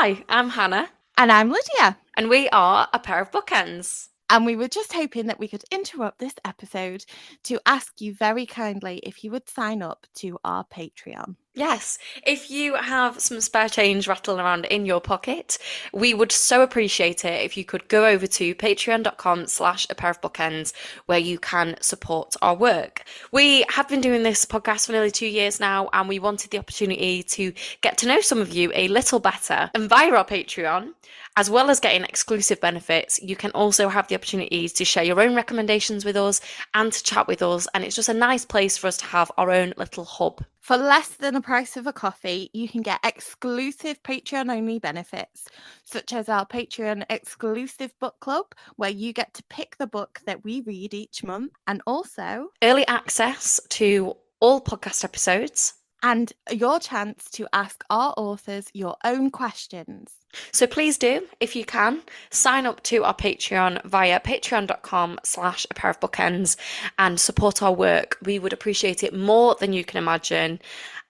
Hi, I'm Hannah, And I'm Lydia. and we are a pair of bookends. And we were just hoping that we could interrupt this episode to ask you very kindly if you would sign up to our Patreon. Yes, if you have some spare change rattling around in your pocket, we would so appreciate it if you could go over to patreon.com/a pair of bookends where you can support our work. We have been doing this podcast for nearly 2 years now, and we wanted the opportunity to get to know some of you a little better. And via our Patreon, as well as getting exclusive benefits, you can also have the opportunities to share your own recommendations with us and to chat with us. And it's just a nice place for us to have our own little hub. For less than a price of a coffee, you can get exclusive Patreon only benefits, such as our Patreon exclusive book club, where you get to pick the book that we read each month, and also Early access to all podcast episodes. and your chance to ask our authors your own questions. So please do, if you can, sign up to our Patreon via patreon.com/a pair of bookends and support our work. We would appreciate it more than you can imagine,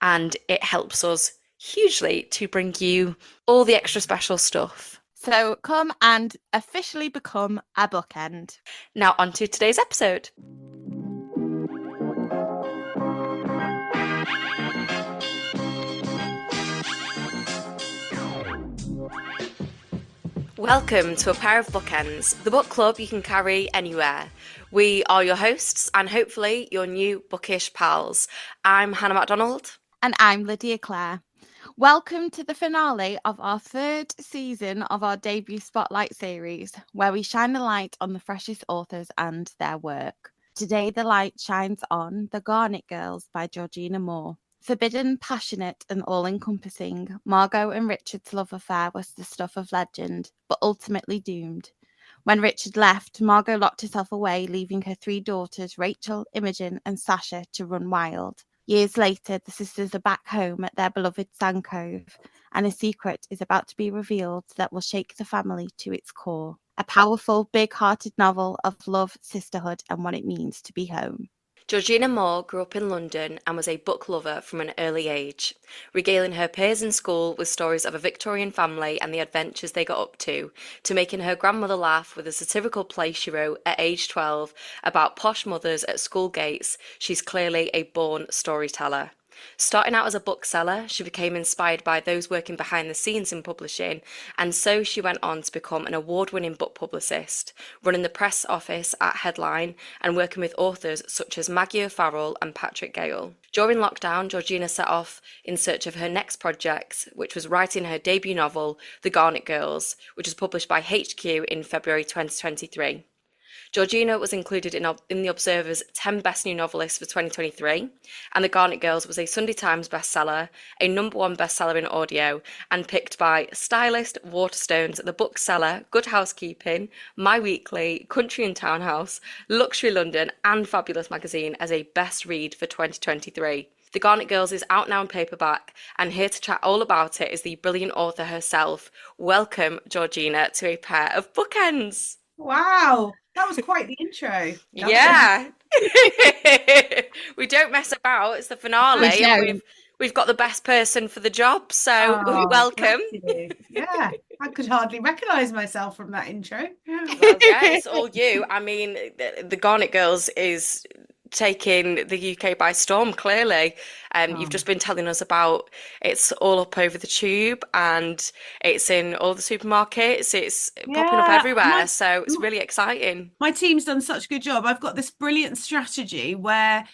and it helps us hugely to bring you all the extra special stuff. So come and officially become a bookend. Now on to today's episode. Welcome to A Pair of Bookends, the book club you can carry anywhere. We are your hosts and hopefully your new bookish pals. I'm Hannah MacDonald. And I'm Lydia Clare. Welcome to the finale of our third season of our debut Spotlight series, where we shine a light on the freshest authors and their work. Today the light shines on The Garnet Girls by Georgina Moore. Forbidden, passionate, and all-encompassing, Margot and Richard's love affair was the stuff of legend, but ultimately doomed. When Richard left, Margot locked herself away, leaving her three daughters, Rachel, Imogen, and Sasha, to run wild. Years later, the sisters are back home at their beloved Sand Cove, and a secret is about to be revealed that will shake the family to its core. A powerful, big-hearted novel of love, sisterhood, and what it means to be home. Georgina Moore grew up in London and was a book lover from an early age, regaling her peers in school with stories of a Victorian family and the adventures they got up to making her grandmother laugh with a satirical play she wrote at age 12 about posh mothers at school gates. She's clearly a born storyteller. Starting out as a bookseller, she became inspired by those working behind the scenes in publishing, and so she went on to become an award-winning book publicist, running the press office at Headline and working with authors such as Maggie O'Farrell and Patrick Gale. During lockdown, Georgina set off in search of her next project, which was writing her debut novel, The Garnet Girls, which was published by HQ in February 2023. Georgina was included in the Observer's 10 Best New Novelists for 2023, and The Garnet Girls was a Sunday Times bestseller, a #1 bestseller in audio, and picked by Stylist, Waterstones, The Bookseller, Good Housekeeping, My Weekly, Country and Townhouse, Luxury London, and Fabulous Magazine as a best read for 2023. The Garnet Girls is out now in paperback, and here to chat all about it is the brilliant author herself. Welcome, Georgina, to A Pair of Bookends. Wow, that was quite the intro. Yeah. We don't mess about. It's the finale, and we've got the best person for the job. So welcome. Yeah, I could hardly recognise myself from that intro. Well, yeah, it's all you. I mean, the Garnet Girls is taking the UK by storm, clearly. You've just been telling us about it's all up over the tube and it's in all the supermarkets. It's popping up everywhere. So it's really exciting. My team's done such a good job. I've got this brilliant strategy where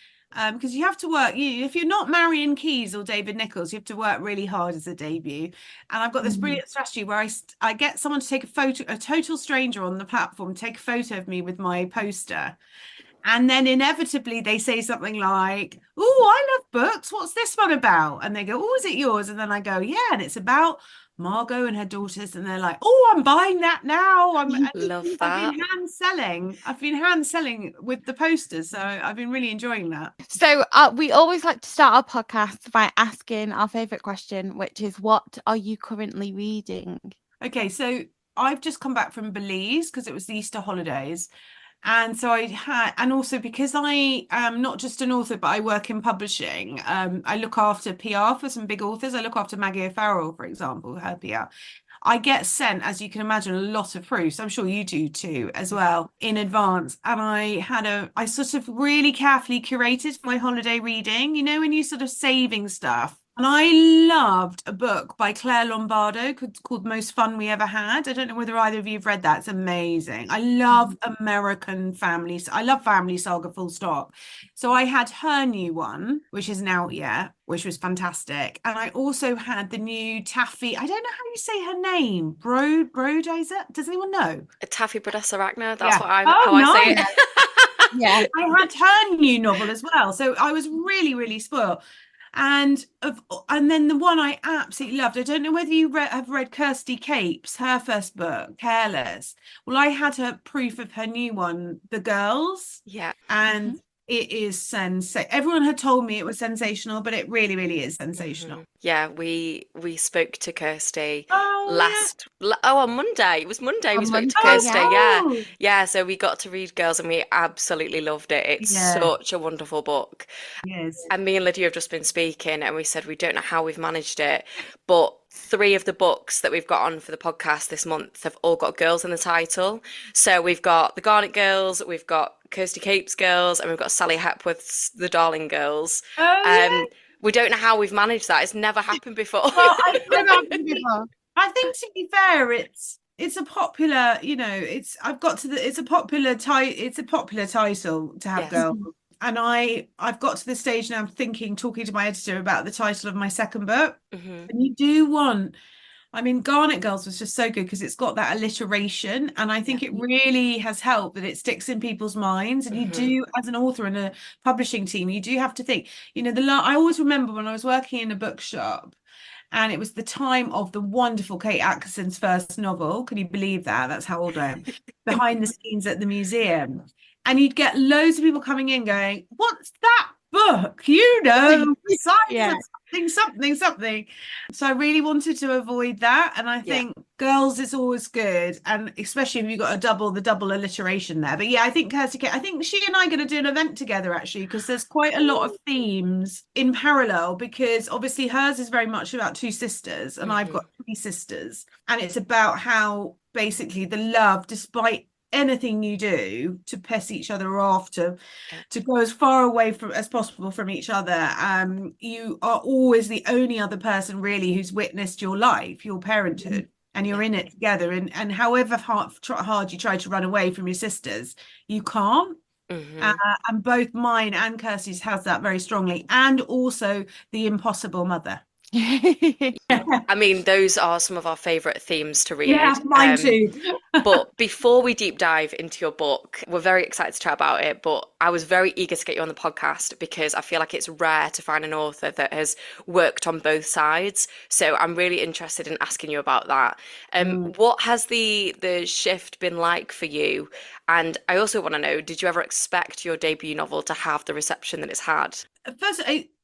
because you have to work, if you're not Marion Keyes or David Nichols, you have to work really hard as a debut. And I've got this brilliant strategy where I get someone to take a photo, a total stranger on the platform, take a photo of me with my poster. And then inevitably they say something like, "Oh, I love books. What's this one about?" And they go, "Oh, is it yours?" And then I go, "Yeah." And it's about Margot and her daughters. And they're like, "Oh, I'm buying that now." Love that. I've been hand selling with the posters. So I've been really enjoying that. So we always like to start our podcast by asking our favourite question, which is, what are you currently reading? Okay, so I've just come back from Belize because it was the Easter holidays. And so I had, and also because I am not just an author, but I work in publishing. I look after PR for some big authors. I look after Maggie O'Farrell, for example, her PR. I get sent, as you can imagine, a lot of proofs. I'm sure you do too, as well, in advance. And I sort of really carefully curated my holiday reading, you know, when you sort of saving stuff. And I loved a book by Claire Lombardo called Most Fun We Ever Had. I don't know whether either of you have read that. It's amazing. I love American families. I love family saga, full stop. So I had her new one, which isn't out yet, which was fantastic. And I also had the new Taffy. I don't know how you say her name. Brodizer? Does anyone know? Taffy Brodesser-Ragnar, that's Yeah. what Oh, how I say nice. it. Yeah. I had her new novel as well. So I was really, really spoiled. And then the one I absolutely loved, I don't know whether you have read Kirsty Capes, her first book, Careless. Well, I had her proof of her new one, The Girls, Yeah. and it is sensational. Everyone had told me it was sensational, but it really, really is sensational. Yeah, we spoke to Kirsty Oh, on Monday. It was Monday we On spoke to Monday, Kirsty. yeah. Yeah. Oh, Yeah, so we got to read Girls and we absolutely loved it. It's yeah, such a wonderful book. yes. And me and Lydia have just been speaking and we said we don't know how we've managed it, but three of the books that we've got on for the podcast this month have all got girls in the title. So we've got the Garnet Girls, we've got Kirsty Capes Girls, and we've got Sally Hepworth's The Darling Girls. Oh, Um, yeah. we don't know how we've managed that. It's never happened before. Well, Never happened before. I think to be fair, it's a popular, you know, it's a popular title to have Yes. girls. And I've got to the stage now, talking to my editor about the title of my second book. Hmm. And you do want, I mean, Garnet Girls was just so good because it's got that alliteration. And I Yeah. think it really has helped that it sticks in people's minds. And you Hmm. do, as an author and a publishing team, you do have to think, you know, I always remember when I was working in a bookshop and it was the time of the wonderful Kate Atkinson's first novel. Can you believe that? That's how old I am. Behind the scenes at the museum. And you'd get loads of people coming in going, "What's that book? You know, signs Yeah. of something, something, something." So I really wanted to avoid that. And I Yeah. think girls is always good. And especially if you've got the double alliteration there. But yeah, I think Kirsty Kate, I think she and I are going to do an event together actually, because there's quite a lot of themes in parallel, because obviously hers is very much about two sisters and I've got three sisters. And it's about how basically the love, despite anything you do to piss each other off, to go as far away from as possible from each other, you are always the only other person really who's witnessed your life, your parenthood, and you're in it together, and however hard you try to run away from your sisters, you can't. Hmm. And both mine and Kirsty's has that very strongly, and also the impossible mother. I mean, those are some of our favourite themes to Yeah, read. mine too. But before we deep dive into your book, we're very excited to chat about it. But I was very eager to get you on the podcast because I feel like it's rare to find an author that has worked on both sides. So I'm really interested in asking you about that. What has the shift been like for you? And I also want to know, did you ever expect your debut novel to have the reception that it's had? First,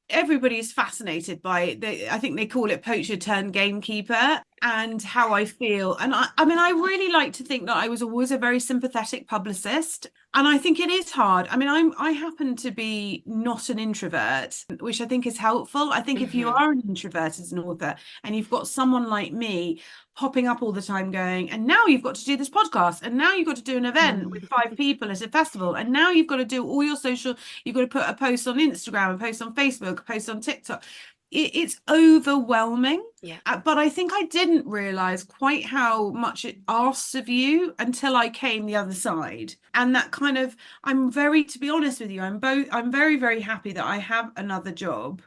everybody's fascinated by I think they call it poacher turned gamekeeper, and how I feel. And I mean, I really like to think that I was always a very sympathetic publicist. And I think it is hard. I mean, I happen to be not an introvert, which I think is helpful. I think if you Hmm. are an introvert as an author and you've got someone like me popping up all the time going, and now you've got to do this podcast, and now you've got to do an event with 5 people at a festival, and now you've got to do all your social, you've got to put a post on Instagram, a post on Facebook, a post on TikTok. It's overwhelming. Yeah. But I think I didn't realize quite how much it asks of you until I came the other side. And that kind of, to be honest with you, I'm very, very happy that I have another job,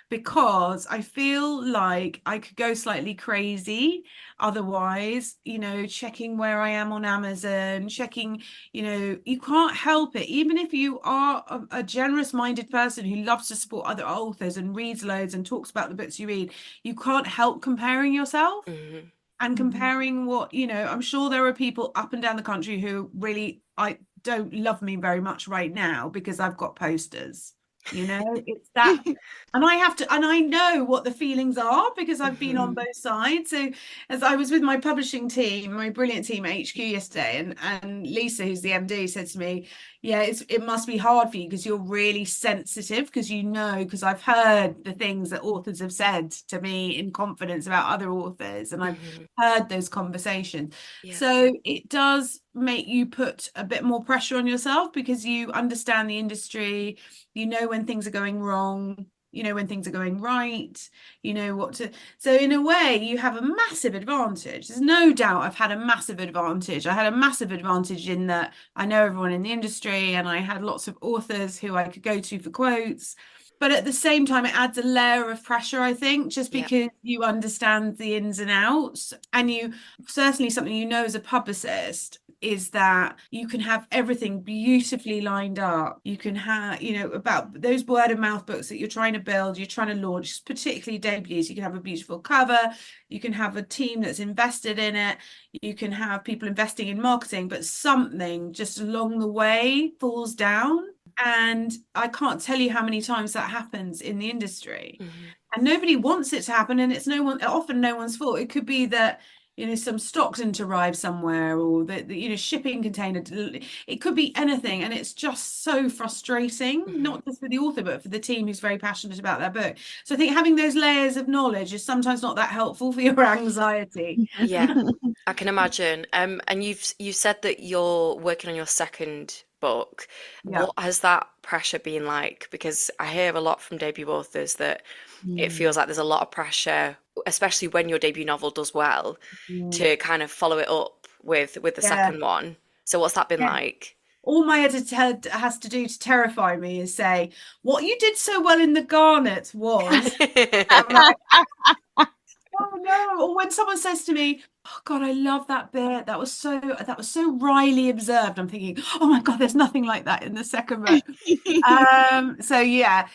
because I feel like I could go slightly crazy otherwise, you know, checking where I am on Amazon, checking, you know, you can't help it. Even if you are a generous-minded person who loves to support other authors and reads loads and talks about the books you read, you can't help comparing yourself Hmm. and comparing what, you know, I'm sure there are people up and down the country who really, I don't love me very much right now because I've got posters. It's that. And I know what the feelings are because I've been on Mhm. both sides. So as I was with my publishing team, my brilliant team at HQ yesterday, and Lisa, who's the MD, said to me, yeah, it must be hard for you because you're really sensitive because I've heard the things that authors have said to me in confidence about other authors, and I've Mhm. heard those conversations. Yeah. So it does make you put a bit more pressure on yourself because you understand the industry, you know when things are going wrong, you know when things are going right, you know what to. So in a way, you have a massive advantage. There's no doubt I've had a massive advantage. I had a massive advantage in that I know everyone in the industry and I had lots of authors who I could go to for quotes. But at the same time, it adds a layer of pressure, I think, just Yeah. because you understand the ins and outs. And you certainly something you know as a publicist is that you can have everything beautifully lined up. You can have, about those word of mouth books that you're trying to build, you're trying to launch, particularly debuts. You can have a beautiful cover, you can have a team that's invested in it, you can have people investing in marketing, but something just along the way falls down. And I can't tell you how many times that happens in the industry. Mhm. And nobody wants it to happen, and it's often no one's fault. It could be that some stock didn't arrive somewhere, or the shipping container. It could be anything, and it's just so frustrating, Mhm. not just for the author but for the team who's very passionate about their book. So I think having those layers of knowledge is sometimes not that helpful for your anxiety. Yeah, I can imagine. And you said that you're working on your second book. Yeah. What has that pressure been like? Because I hear a lot from debut authors that it Mm. feels like there's a lot of pressure, especially when your debut novel does well, Mm. to kind of follow it up with the Yeah. second one. So what's that been Yeah. like? All my editor has to do to terrify me is say, what you did so well in the Garnet was. I'm like, oh no. Or when someone says to me, oh God, I love that bit. That was so wryly observed. I'm thinking, oh my God, there's nothing like that in the second book. So yeah,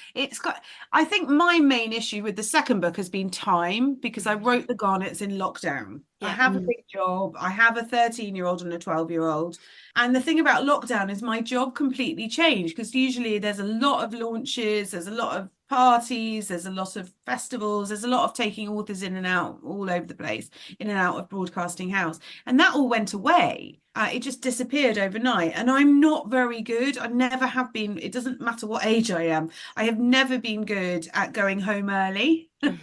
I think my main issue with the second book has been time because I Mhm. wrote the Garnets in lockdown. I Yeah. have a big job. I have a 13-year-old and a 12-year-old. And the thing about lockdown is my job completely changed because usually there's a lot of launches, there's a lot of parties, there's a lot of festivals, there's a lot of taking authors in and out all over the place, in and out of Broadcasting House. And that all went away. It just disappeared overnight. And I'm not very good. I never have been. It doesn't matter what age I am. I have never been good at going home early. Hmm.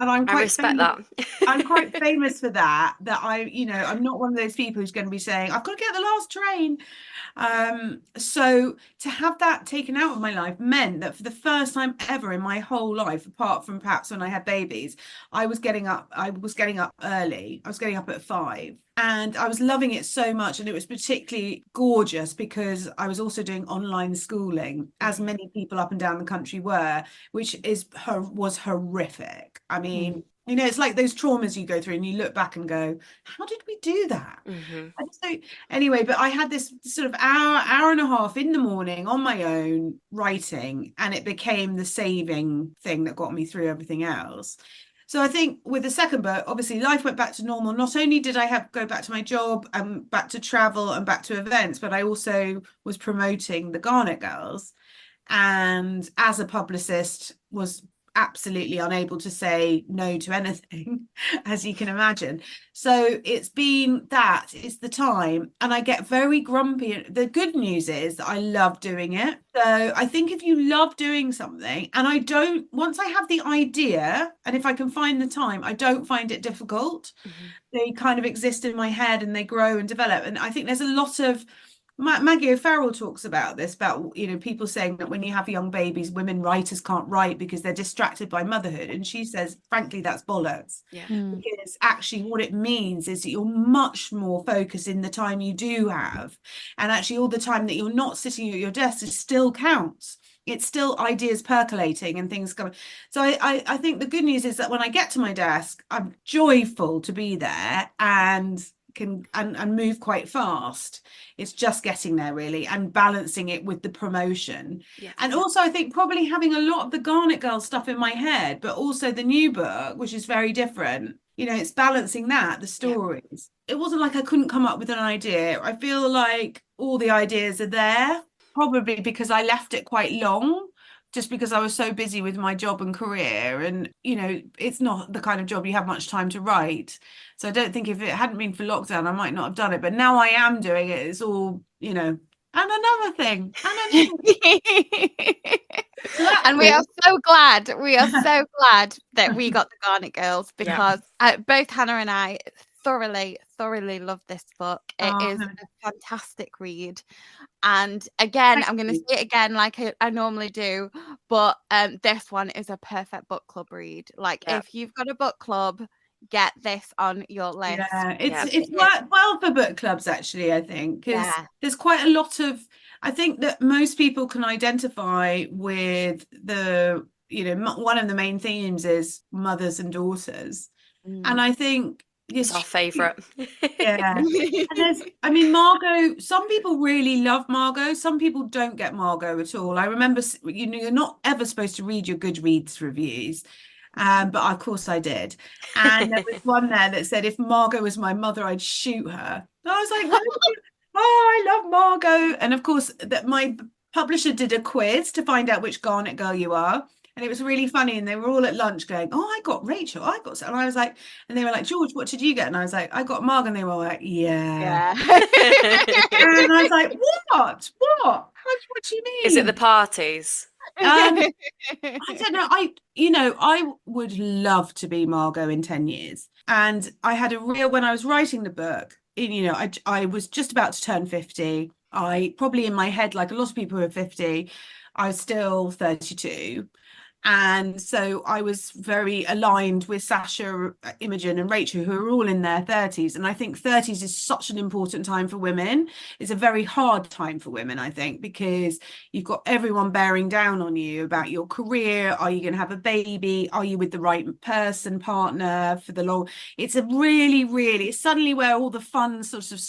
And I'm I quite respect famous. that. I'm quite famous for that. I'm not one of those people who's going to be saying, I've got to get the last train. So to have that taken out of my life meant that for the first time ever in my whole life, apart from perhaps when I had babies, I was getting up early. I was getting up at 5. And I was loving it so much. And it was particularly gorgeous because I was also doing online schooling, as Mhm. many people up and down the country were, which was horrific. I mean, it's like those traumas you go through and you look back and go, how did we do that? Mhm. And so anyway, but I had this sort of hour and a half in the morning on my own writing, and it became the saving thing that got me through everything else. So I think with the second book, obviously life went back to normal. Not only did I have go back to my job and back to travel and back to events, but I also was promoting the Garnet Girls, and as a publicist was absolutely unable to say no to anything as you can imagine. So it's the time, and I get very grumpy. The good news is that I love doing it. So I think if you love doing something, and I don't, once I have the idea and if I can find the time, I don't find it difficult. Mhm. They kind of exist in my head and they grow and develop. And I think there's a lot of Maggie O'Farrell talks about this, about people saying that when you have young babies, women writers can't write because they're distracted by motherhood. And she says, frankly, that's bollocks. Yeah. Because actually what it means is that you're much more focused in the time you do have. And actually all the time that you're not sitting at your desk, it still counts. It's still ideas percolating and things coming. So I think the good news is that when I get to my desk, I'm joyful to be there and can and move quite fast. It's just getting there really and balancing it with the promotion. Yeah. And also I think probably having a lot of the Garnet Girl stuff in my head, but also the new book, which is very different. It's balancing that, the Yeah. stories. It wasn't like I couldn't come up with an idea. I feel like all the ideas are there. probably because I left it quite long, just because I was so busy with my job and career. And, it's not the kind of job you have much time to write. So I don't think if it hadn't been for lockdown, I might not have done it. But now I am doing it. It's all, and another thing, and another thing. So that's And we are so glad. We are so glad that we got the Garnet Girls, because both Hannah and I thoroughly love this book. It is a fantastic read. And again, I'm going to say it again like I normally do, but this one is a perfect book club read. Like, if you've got a book club, get this on your list. Yeah, it's worked well for book clubs, actually, I think, because there's quite a lot of, I think that most people can identify with one of the main themes is mothers and daughters. And I think it's our favorite. Yeah. And Margot, some people really love Margot. Some people don't get Margot at all. I remember, you're not ever supposed to read your Goodreads reviews. But of course I did. And there was one there that said, if Margot was my mother, I'd shoot her. And I was like, oh, I love Margot. And of course, that my publisher did a quiz to find out which Garnet girl you are. And it was really funny. And they were all at lunch going, oh, I got Rachel. I got, and I was like, and they were like, George, what did you get? And I was like, I got Margot. And they were all like, yeah. And I was like, what? What do you mean? Is it the parties? I don't know. I would love to be Margot in 10 years. And I had when I was writing the book, I was just about to turn 50. I probably, in my head, like a lot of people who are 50, I was still 32. And so I was very aligned with Sasha, Imogen, and Rachel, who are all in their 30s. And I think 30s is such an important time for women. It's a very hard time for women, I think, because you've got everyone bearing down on you about your career. Are you going to have a baby? Are you with the right person, partner for the long? It's a really, really, it's suddenly where all the fun sort of,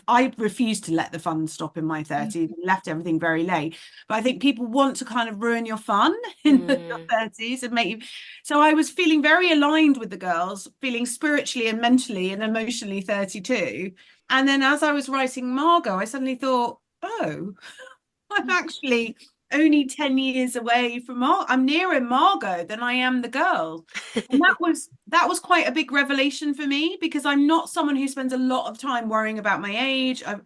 I refused to let the fun stop in my 30s and left everything very late. But I think people want to kind of ruin your fun in your 30s and make you. So I was feeling very aligned with the girls, feeling spiritually and mentally and emotionally 32. And then as I was writing Margot, I suddenly thought, oh, I'm actually only 10 years away from I'm nearer Margot than I am the girl. And that was quite a big revelation for me, because I'm not someone who spends a lot of time worrying about my age. I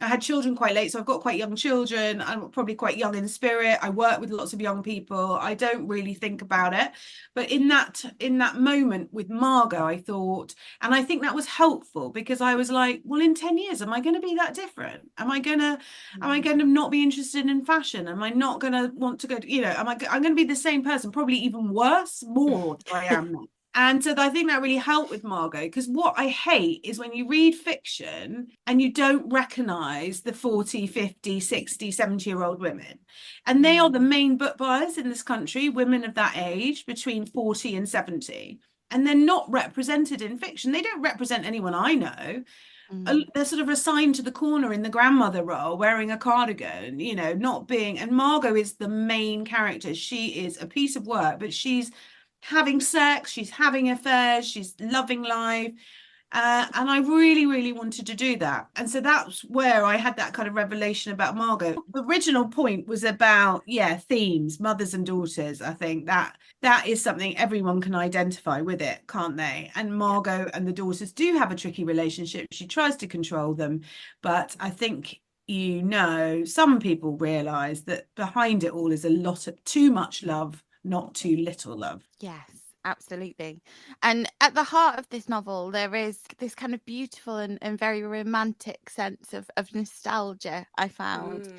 had children quite late, so I've got quite young children. I'm probably quite young in spirit. I work with lots of young people. I don't really think about it. But in that moment with Margot, I thought, and I think that was helpful, because I was like, well, in 10 years, am I going to be that different? Am I going to not be interested in fashion? Am I not going to want to go to, I'm going to be the same person, probably even worse, more than I am now. And so I think that really helped with Margot, because what I hate is when you read fiction and you don't recognize the 40, 50, 60, 70-year-old women. And they are the main book buyers in this country, women of that age, between 40 and 70. And they're not represented in fiction. They don't represent anyone I know. They're sort of assigned to the corner in the grandmother role, wearing a cardigan, not being. And Margot is the main character. She is a piece of work, but she's having sex, she's having affairs, she's loving life. And I really, really wanted to do that. And so that's where I had that kind of revelation about Margot. The original point was about, themes, mothers and daughters. I think that is something everyone can identify with it, can't they? And Margot and the daughters do have a tricky relationship. She tries to control them. But I think, some people realize that behind it all is a lot of too much love, not too little love. Yes, absolutely. And at the heart of this novel, there is this kind of beautiful and very romantic sense of nostalgia, I found.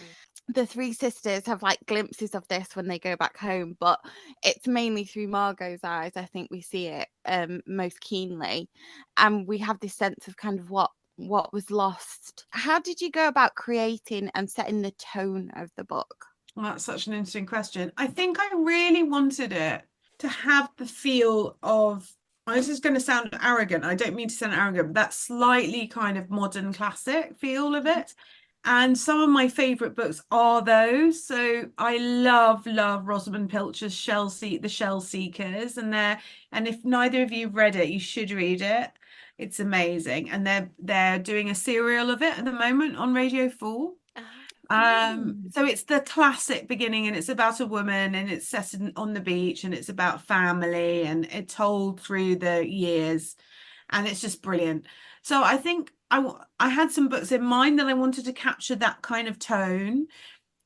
The three sisters have like glimpses of this when they go back home, but it's mainly through Margot's eyes. I think we see it most keenly. And we have this sense of kind of what was lost. How did you go about creating and setting the tone of the book? Well, that's such an interesting question. I think I really wanted it to have the feel of, this is going to sound arrogant. I don't mean to sound arrogant, but that slightly kind of modern classic feel of it. And some of my favorite books are those. So I love Rosamund Pilcher's The Shell Seekers. And if neither of you have read it, you should read it. It's amazing. And they're doing a serial of it at the moment on Radio 4. So it's the classic beginning, and it's about a woman, and it's set on the beach, and it's about family, and it's told through the years, and it's just brilliant. So I think I had some books in mind that I wanted to capture that kind of tone.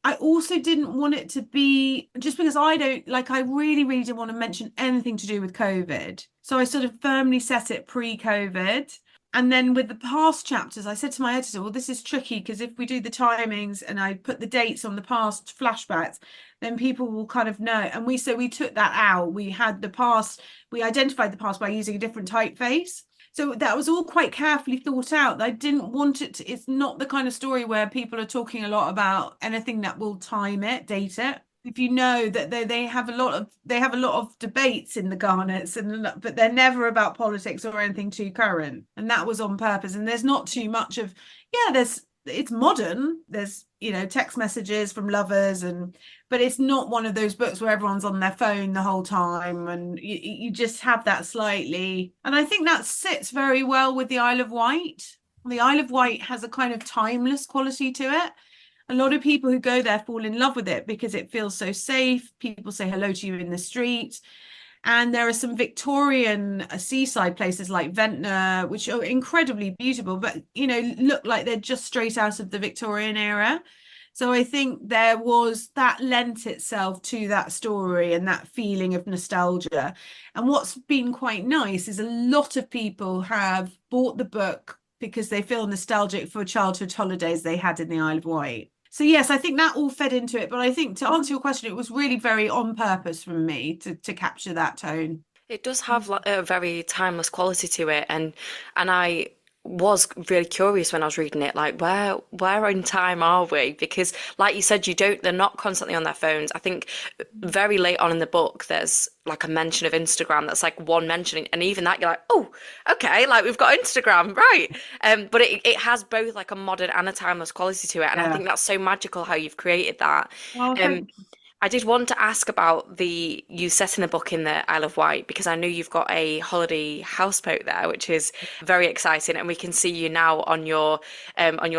I also didn't want it to be just because I don't like, I really, really didn't want to mention anything to do with COVID. So I sort of firmly set it pre-COVID. And then with the past chapters, I said to my editor, well, this is tricky because if we do the timings and I put the dates on the past flashbacks, then people will kind of know. And we took that out. We had the past, we identified the past by using a different typeface. So that was all quite carefully thought out. I didn't want it to, it's not the kind of story where people are talking a lot about anything that will time it, date it. If you know that they have a lot of debates in the Garnets, but they're never about politics or anything too current. And that was on purpose. And there's not too much of, it's modern. There's, text messages from lovers, but it's not one of those books where everyone's on their phone the whole time, and you just have that slightly. And I think that sits very well with the Isle of Wight. The Isle of Wight has a kind of timeless quality to it. A lot of people who go there fall in love with it because it feels so safe. People say hello to you in the street. And there are some Victorian seaside places like Ventnor, which are incredibly beautiful, but, look like they're just straight out of the Victorian era. So I think there was that lent itself to that story and that feeling of nostalgia. And what's been quite nice is a lot of people have bought the book because they feel nostalgic for childhood holidays they had in the Isle of Wight. So yes, I think that all fed into it. But I think to answer your question, it was really very on purpose from me to capture that tone. It does have like a very timeless quality to it, and I was really curious when I was reading it, like where in time are we? Because like you said, they're not constantly on their phones. I think very late on in the book, there's like a mention of Instagram that's like one mentioning, and even that you're like, oh, okay, like we've got Instagram, right? But it has both like a modern and a timeless quality to it, and I Yeah. think that's so magical how you've created that. Well, Um, thank you. I did want to ask about you setting a book in the Isle of Wight because I know you've got a holiday houseboat there, which is very exciting, and we can see you now on your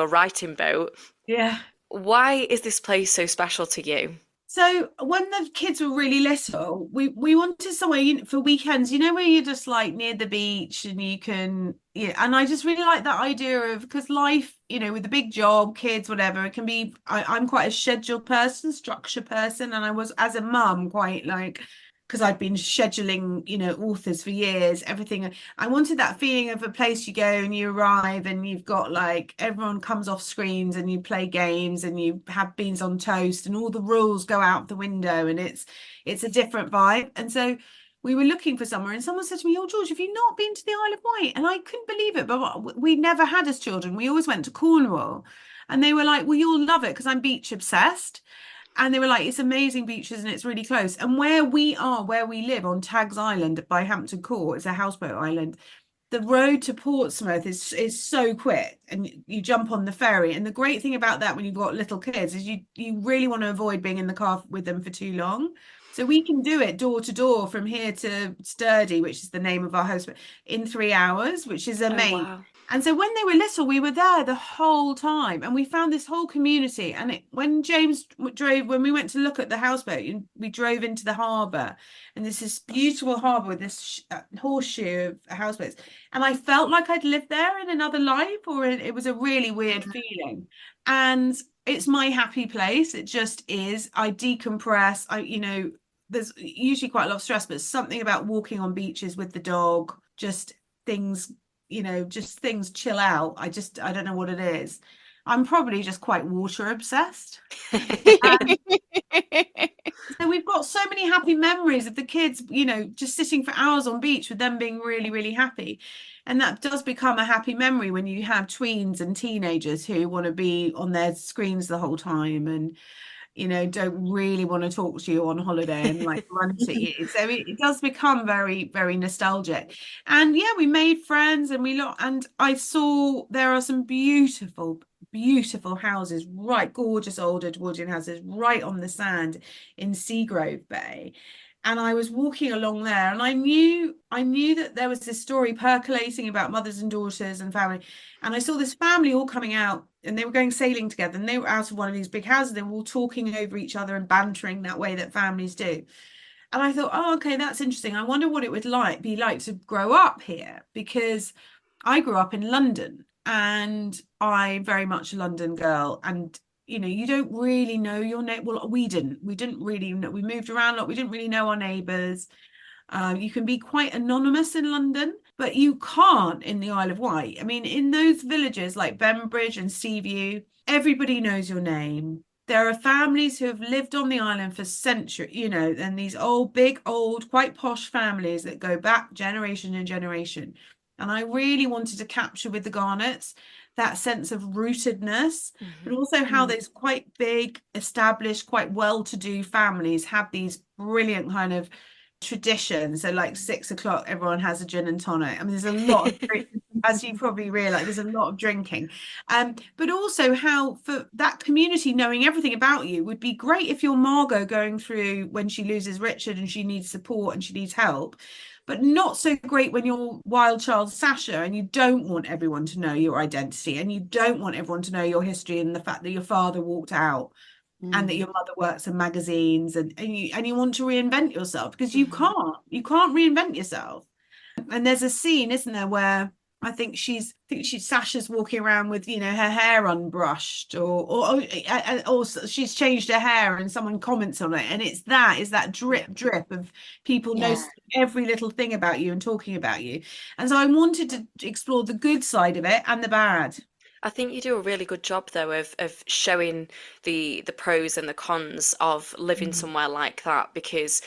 writing boat. Yeah. Why is this place so special to you? So when the kids were really little, we wanted somewhere for weekends, where you're just like near the beach and you can, and I just really like that idea of, because life, with a big job, kids, whatever, it can be, I'm quite a schedule person, structure person, and I was as a mum quite like, because I'd been scheduling, authors for years, everything. I wanted that feeling of a place you go and you arrive and you've got like everyone comes off screens and you play games and you have beans on toast and all the rules go out the window, and it's a different vibe. And so we were looking for somewhere, and someone said to me, "Oh, George, have you not been to the Isle of Wight?" And I couldn't believe it, but we never had as children. We always went to Cornwall. And they were like, "Well, you'll love it," because I'm beach obsessed. And they were like, it's amazing beaches and it's really close. And where we live on Tags Island by Hampton Court, it's a houseboat island. The road to Portsmouth is so quick, and you jump on the ferry. And the great thing about that when you've got little kids is you really want to avoid being in the car with them for too long. So we can do it door to door from here to Sturdy, which is the name of our houseboat, in 3 hours, which is Oh amazing. wow. And so when they were little, we were there the whole time, and we found this whole community. And when James drove, when we went to look at the houseboat, we drove into the harbour, and there's this beautiful harbour with this horseshoe of houseboats. And I felt like I'd lived there in another life, or it was a really weird feeling. And it's my happy place. It just is. I decompress. There's usually quite a lot of stress, but something about walking on beaches with the dog, just things just things chill out. I don't know what it is. I'm probably just quite water obsessed. And so we've got so many happy memories of the kids, just sitting for hours on beach with them being really, really happy. And that does become a happy memory when you have tweens and teenagers who want to be on their screens the whole time and don't really want to talk to you on holiday and like run to you. So it does become very, very nostalgic. And yeah, we made friends, and I saw there are some beautiful, beautiful houses, right, gorgeous old Edwardian houses right on the sand in Seagrove Bay. And I was walking along there, and I knew that there was this story percolating about mothers and daughters and family. And I saw this family all coming out, and they were going sailing together, and they were out of one of these big houses. They were all talking over each other and bantering that way that families do. And I thought, oh, okay, that's interesting. I wonder what it would be like to grow up here, because I grew up in London, and I'm very much a London girl. And you don't really know your neighbor. Well, we didn't really know. We moved around a lot. We didn't really know our neighbors. You can be quite anonymous in London, but you can't in the Isle of Wight. I mean, in those villages like Bembridge and Seaview, everybody knows your name. There are families who have lived on the island for centuries, and these big, old, quite posh families that go back generation and generation. And I really wanted to capture with the Garnets that sense of rootedness, but also how those quite big, established, quite well-to-do families have these brilliant kind of traditions. So like 6 o'clock, everyone has a gin and tonic. I mean, there's a lot of as you probably realize, there's a lot of drinking. But also how for that community knowing everything about you would be great if you're Margot going through when she loses Richard and she needs support and she needs help. But not so great when you're wild child Sasha and you don't want everyone to know your identity and you don't want everyone to know your history and the fact that your father walked out and that your mother works in magazines and you want to reinvent yourself because you can't reinvent yourself. And there's a scene, isn't there, where I think she's Sasha's walking around with her hair unbrushed or she's changed her hair and someone comments on it, and it's that drip of people noticing every little thing about you and talking about you. And so I wanted to explore the good side of it and the bad. I think you do a really good job though of showing the pros and the cons of living somewhere like that, because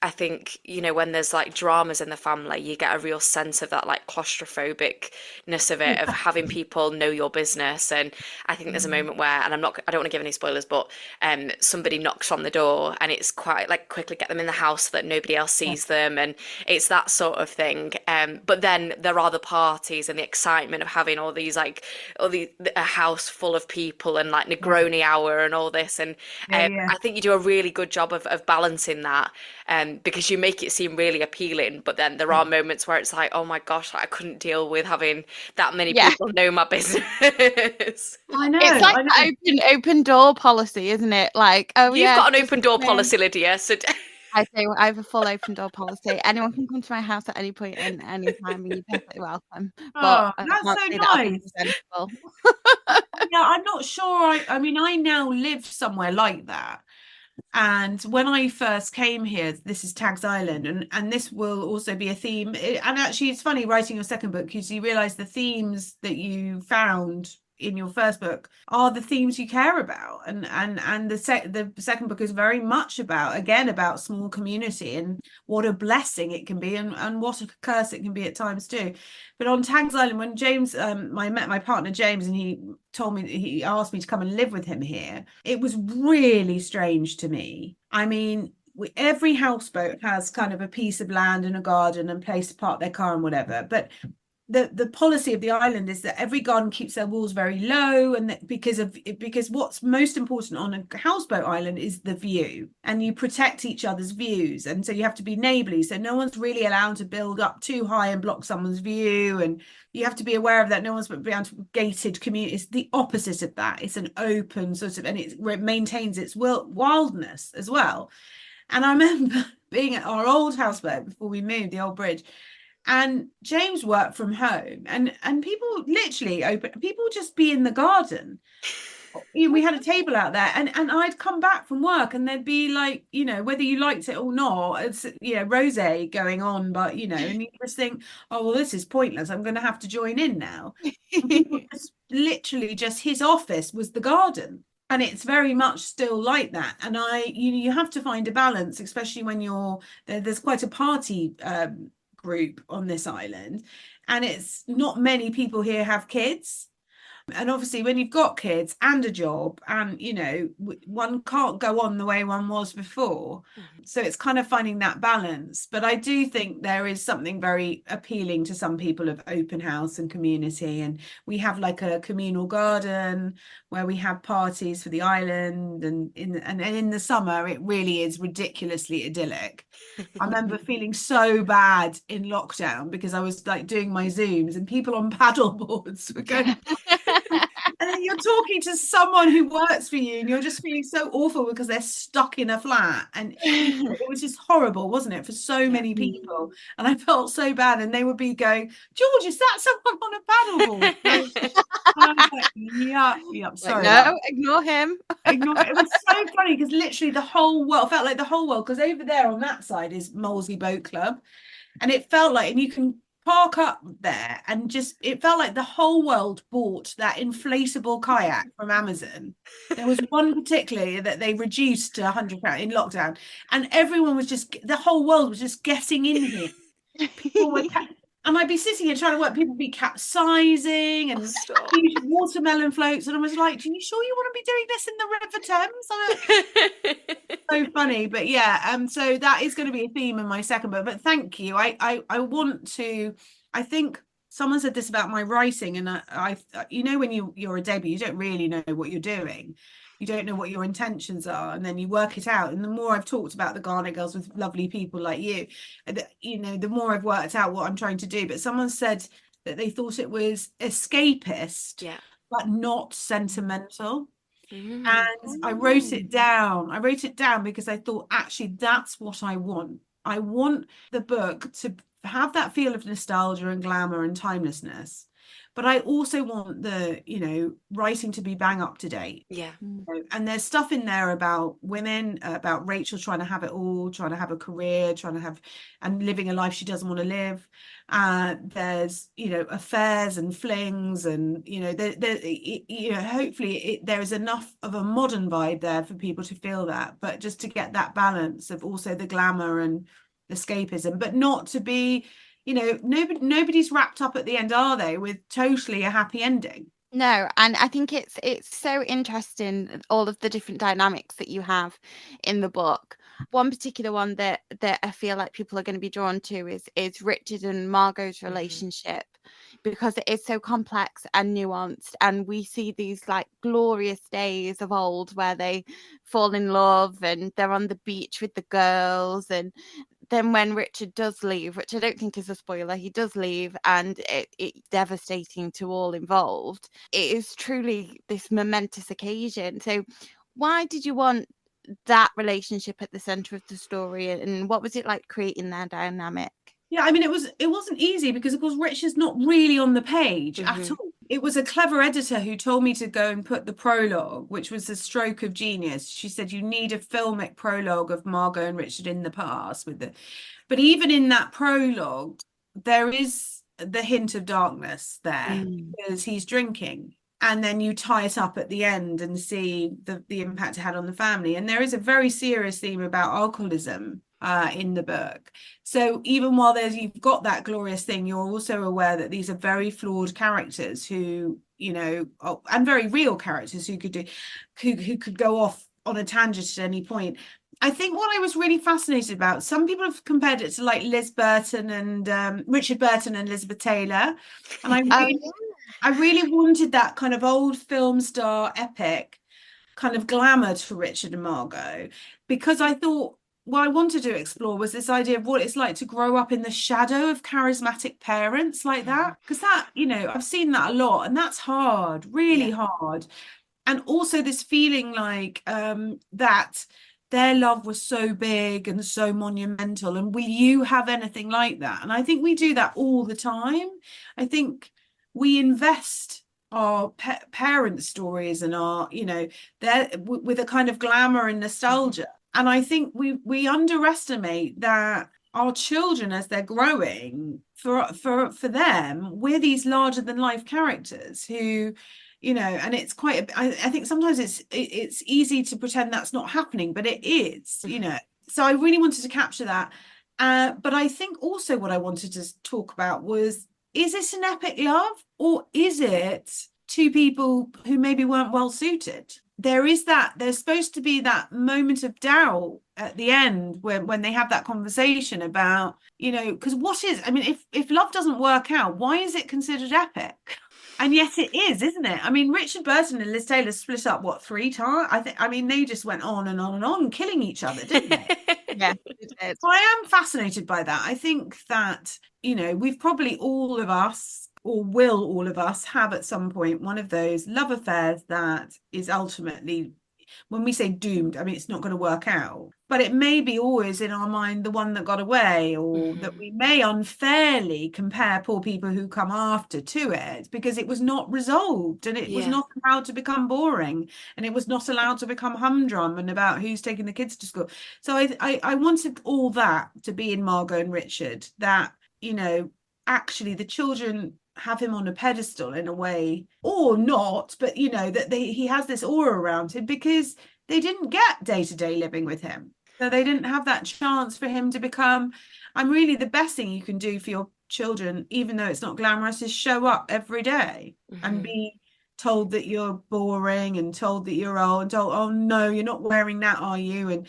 I think, when there's like dramas in the family, you get a real sense of that like claustrophobicness of it, of having people know your business. And I think there's a moment where, and I don't want to give any spoilers, but somebody knocks on the door and it's quite like quickly get them in the house so that nobody else sees them. And it's that sort of thing. But then there are the parties and the excitement of having a house full of people and like Negroni hour and all this. And I think you do a really good job of balancing that. Because you make it seem really appealing, but then there are moments where it's like, oh my gosh, I couldn't deal with having that many people know my business. I know. It's like open door policy, isn't it? Like, oh You've got an open door policy, Lydia. So I do. I have a full open door policy. Anyone can come to my house at any point and any time, and you're perfectly welcome. But that's so nice. Yeah, I'm not sure. I mean, I now live somewhere like that. And when I first came here, this is Tags Island, and this will also be a theme. And actually, it's funny writing your second book because you realize the themes that you found in your first book are the themes you care about, and the second book is very much about small community and what a blessing it can be and what a curse it can be at times too. But on Tags Island, when James I met my partner James, and he asked me to come and live with him here, it was really strange to me. I mean, every houseboat has kind of a piece of land and a garden and place to park their car and whatever, but the policy of the island is that every garden keeps their walls very low, and because what's most important on a houseboat island is the view, and you protect each other's views, and so you have to be neighbourly, so no one's really allowed to build up too high and block someone's view, and you have to be aware of that. No one's around to gated community. It's the opposite of that. It's an open sort of, and it maintains its wildness as well. And I remember being at our old houseboat before we moved, the old bridge, and James worked from home, and people just be in the garden. We had a table out there, and I'd come back from work and there'd be like, whether you liked it or not, it's rosé going on, but and you just think, oh well, this is pointless, I'm going to have to join in now. People literally just his office was the garden. And it's very much still like that. And you have to find a balance, especially when there's quite a party group on this island, and it's not many people here have kids, And obviously when you've got kids and a job and, you know, one can't go on the way one was before. So it's kind of finding that balance. But I do think there is something very appealing to some people of open house and community. And we have like a communal garden where we have parties for the island. And in the summer, it really is ridiculously idyllic. I remember feeling so bad in lockdown because I was like doing my Zooms and people on paddle boards were going, and then you're talking to someone who works for you and you're just feeling so awful because they're stuck in a flat. And you know, it was just horrible, wasn't it, for so many people? And I felt so bad. And they would be going, George, is that someone on a paddleboard? And I was like, yeah, sorry no, about ignore him. Ignore it. It was so funny because literally the whole world felt like the whole world, because over there on that side is Molesey Boat Club, and it felt like, and you can park up there, and just it felt like the whole world bought that inflatable kayak from Amazon. There was one particularly that they reduced to £100 in lockdown, and everyone was just, the whole world was just getting in here. People were and I'd be sitting here trying to work, people would be capsizing and huge watermelon floats. And I was like, are you sure you want to be doing this in the River Thames? So funny. But yeah, so that is going to be a theme in my second book. But thank you. I want to, I think someone said this about my writing, and I you know, when you're a debut, you don't really know what you're doing. You don't know what your intentions are, and then you work it out. And the more I've talked about the Garnet Girls with lovely people like you, you know, the more I've worked out what I'm trying to do. But someone said that they thought it was escapist, but not sentimental. And I wrote it down. I wrote it down because I thought, actually, that's what I want. I want the book to have that feel of nostalgia and glamour and timelessness. But I also want the, you know, writing to be bang up to date. Yeah. And there's stuff in there about women, about Rachel trying to have it all, trying to have a career, trying to have, and living a life she doesn't want to live. There's, you know, affairs and flings, and, you know, you know, hopefully there is enough of a modern vibe there for people to feel that, but just to get that balance of also the glamour and escapism, but not to be, you know, nobody's wrapped up at the end, are they, with totally a happy ending? No, and I think it's so interesting, all of the different dynamics that you have in the book. One particular one that I feel like people are going to be drawn to is Richard and Margot's relationship, because it is so complex and nuanced, and we see these like glorious days of old where they fall in love and they're on the beach with the girls, and then when Richard does leave, which I don't think is a spoiler, he does leave, and it's devastating to all involved. It is truly this momentous occasion. So why did you want that relationship at the center of the story, and what was it like creating that dynamic? Yeah, I mean, it wasn't easy because, of course, Richard's not really on the page at all. It was a clever editor who told me to go and put the prologue, which was a stroke of genius. She said, you need a filmic prologue of Margot and Richard in the past with the, but even in that prologue, there is the hint of darkness there because he's drinking. And then you tie it up at the end and see the impact it had on the family. And there is a very serious theme about alcoholism in the book. So even while you've got that glorious thing, you're also aware that these are very flawed characters who, you know, and very real characters who could go off on a tangent at any point. I think what I was really fascinated about, some people have compared it to like Liz Burton and Richard Burton and Elizabeth Taylor, and I really wanted that kind of old film star epic kind of glamour for Richard and Margot, because I thought what I wanted to explore was this idea of what it's like to grow up in the shadow of charismatic parents like that. Because that, you know, I've seen that a lot, and that's hard, really hard. And also this feeling like that their love was so big and so monumental. And will you have anything like that? And I think we do that all the time. I think we invest our parent stories and our, you know, with a kind of glamour and nostalgia. And I think we underestimate that our children, as they're growing, for them, we're these larger than life characters who, you know, and it's quite, I think sometimes it's easy to pretend that's not happening, but it is, you know. So I really wanted to capture that. But I think also what I wanted to talk about was, is this an epic love, or is it two people who maybe weren't well suited. There's supposed to be that moment of doubt at the end when they have that conversation about, because I mean, if love doesn't work out, why is it considered epic? And yet it is, isn't it? I mean, Richard Burton and Liz Taylor split up, what, 3 times? I mean, they just went on and on and on, killing each other, didn't they? Yeah, it did. So I am fascinated by that. I think that, we've probably all of us, or will all of us, have at some point one of those love affairs that is ultimately, when we say doomed, I mean, it's not going to work out, but it may be always in our mind the one that got away, or that we may unfairly compare poor people who come after to it because it was not resolved, and it was not allowed to become boring, and it was not allowed to become humdrum and about who's taking the kids to school. So I wanted all that to be in Margot and Richard, that, actually the children have him on a pedestal in a way, or not, but that he has this aura around him because they didn't get day-to-day living with him, so they didn't have that chance for him to become. I'm really, the best thing you can do for your children, even though it's not glamorous, is show up every day and be told that you're boring, and told that you're old, and told, oh no, you're not wearing that, are you? And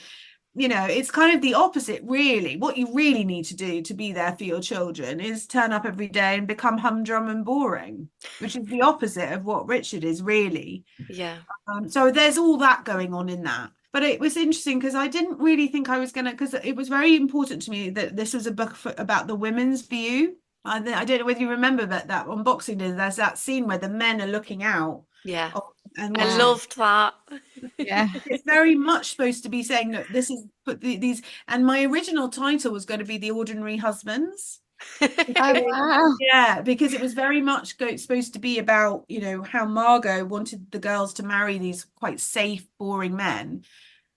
it's kind of the opposite, really. What you really need to do to be there for your children is turn up every day and become humdrum and boring, which is the opposite of what Richard is, really. Yeah. So there's all that going on in that. But it was interesting because I didn't really think I was going to, because it was very important to me that this was a book about the women's view. I don't know whether you remember that on Boxing Day, there's that scene where the men are looking out. Yeah. And I loved that. Yeah. It's very much supposed to be saying that this is, but these, and my original title was going to be The Ordinary Husbands. Oh, wow. Yeah, because it was very much supposed to be about, how Margot wanted the girls to marry these quite safe, boring men,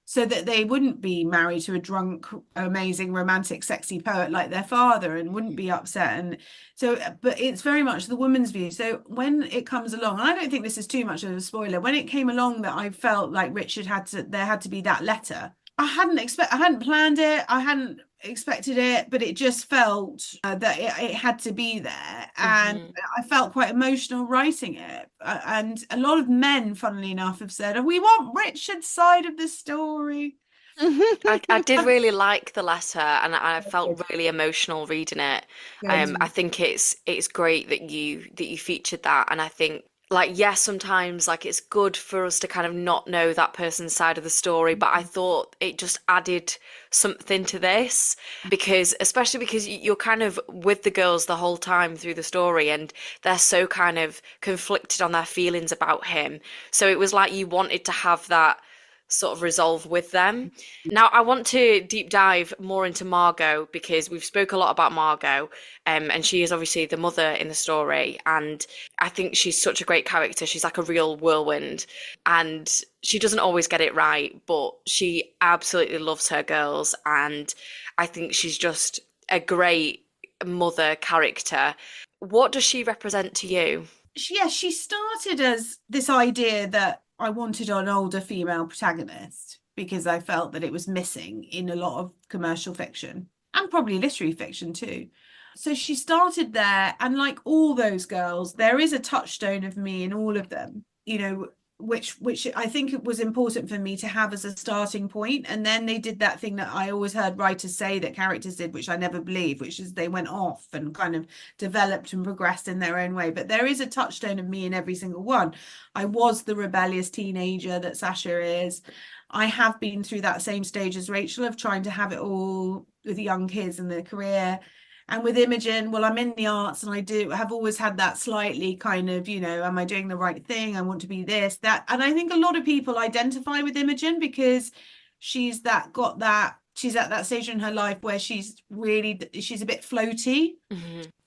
so that they wouldn't be married to a drunk, amazing, romantic, sexy poet like their father, and wouldn't be upset. And so, but it's very much the woman's view. So when it comes along, and I don't think this is too much of a spoiler, when it came along that I felt like Richard there had to be that letter, I hadn't planned it, I hadn't expected it, but it just felt that it had to be there, and I felt quite emotional writing it. And a lot of men, funnily enough, have said, we want Richard's side of the story. I did really like the letter, and I felt really emotional reading it. I think it's great that you featured that, and I think, like, yes, sometimes, like, it's good for us to kind of not know that person's side of the story, but I thought it just added something to this, because especially because you're kind of with the girls the whole time through the story, and they're so kind of conflicted on their feelings about him. So it was like you wanted to have that sort of resolve with them. Now, I want to deep dive more into Margot, because we've spoke a lot about Margot, and she is obviously the mother in the story, and I think she's such a great character. She's like a real whirlwind, and she doesn't always get it right, but she absolutely loves her girls, and I think she's just a great mother character. What does she represent to you? She started as this idea that I wanted an older female protagonist because I felt that it was missing in a lot of commercial fiction, and probably literary fiction too. So she started there, and like all those girls, there is a touchstone of me in all of them, which I think it was important for me to have as a starting point. And then they did that thing that I always heard writers say that characters did, which I never believed, which is they went off and kind of developed and progressed in their own way. But there is a touchstone of me in every single one. I was the rebellious teenager that Sasha is. I have been through that same stage as Rachel of trying to have it all with young kids and their career. And with Imogen, well, I'm in the arts, and I have always had that slightly kind of, am I doing the right thing? I want to be this, that. And I think a lot of people identify with Imogen because she's at that stage in her life where she's a bit floaty, a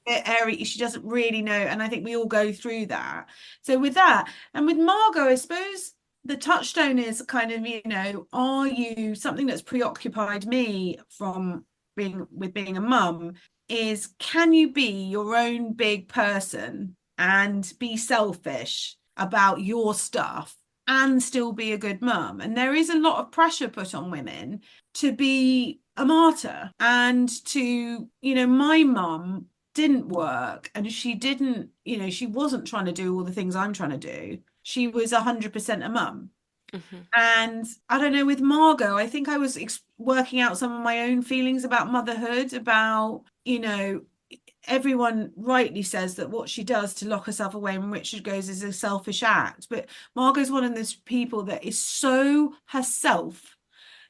bit airy. She doesn't really know. And I think we all go through that. So with that, and with Margot, I suppose the touchstone is kind of, are you, something that's preoccupied me from being a mum is, can you be your own big person and be selfish about your stuff and still be a good mum? And there is a lot of pressure put on women to be a martyr, and to, my mum didn't work, and she didn't, she wasn't trying to do all the things I'm trying to do. She was 100% a mum. And I don't know, with Margot, I think I was working out some of my own feelings about motherhood, about, everyone rightly says that what she does to lock herself away when Richard goes is a selfish act. But Margot's one of those people that is so herself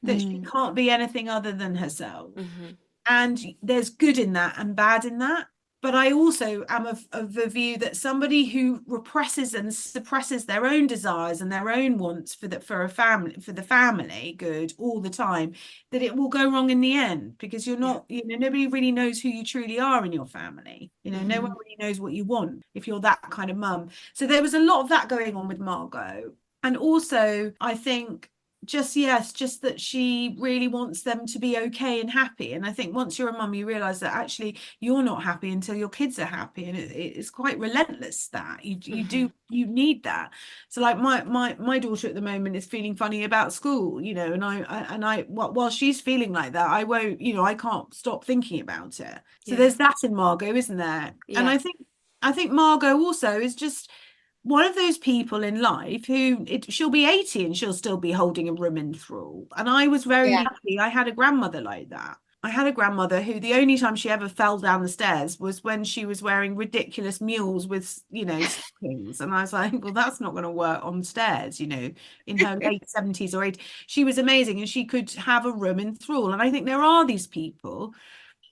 that she can't be anything other than herself. And there's good in that and bad in that. But I also am of the view that somebody who represses and suppresses their own desires and their own wants for the family good all the time, that it will go wrong in the end, because you're not, nobody really knows who you truly are in your family. No one really knows what you want if you're that kind of mum. So there was a lot of that going on with Margot. And also, I think just that she really wants them to be okay and happy. And I think once you're a mum, you realize that actually you're not happy until your kids are happy, and it's quite relentless that you need that. So like my daughter at the moment is feeling funny about school, and I while she's feeling like that, I won't, I can't stop thinking about it. So there's that in Margot, isn't there? And I think Margot also is just one of those people in life who she'll be 80 and she'll still be holding a room in thrall. And I was very lucky. I had a grandmother like that. I had a grandmother who the only time she ever fell down the stairs was when she was wearing ridiculous mules with, stockings. And I was like, well, that's not going to work on stairs, in her late 70s or 80s. She was amazing, and she could have a room in thrall. And I think there are these people.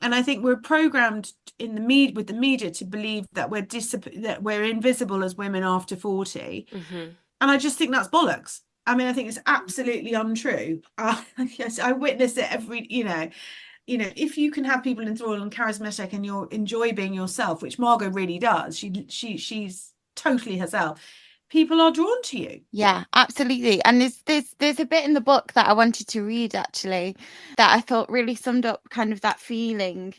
And I think we're programmed in the with the media to believe that we're invisible as women after 40. And I just think that's bollocks. I mean, I think it's absolutely untrue. Yes, I witness it every, if you can have people enthralled and charismatic and you enjoy being yourself, which Margot really does, she's totally herself, people are drawn to you. Yeah, absolutely. And there's a bit in the book that I wanted to read, actually, that I thought really summed up kind of that feeling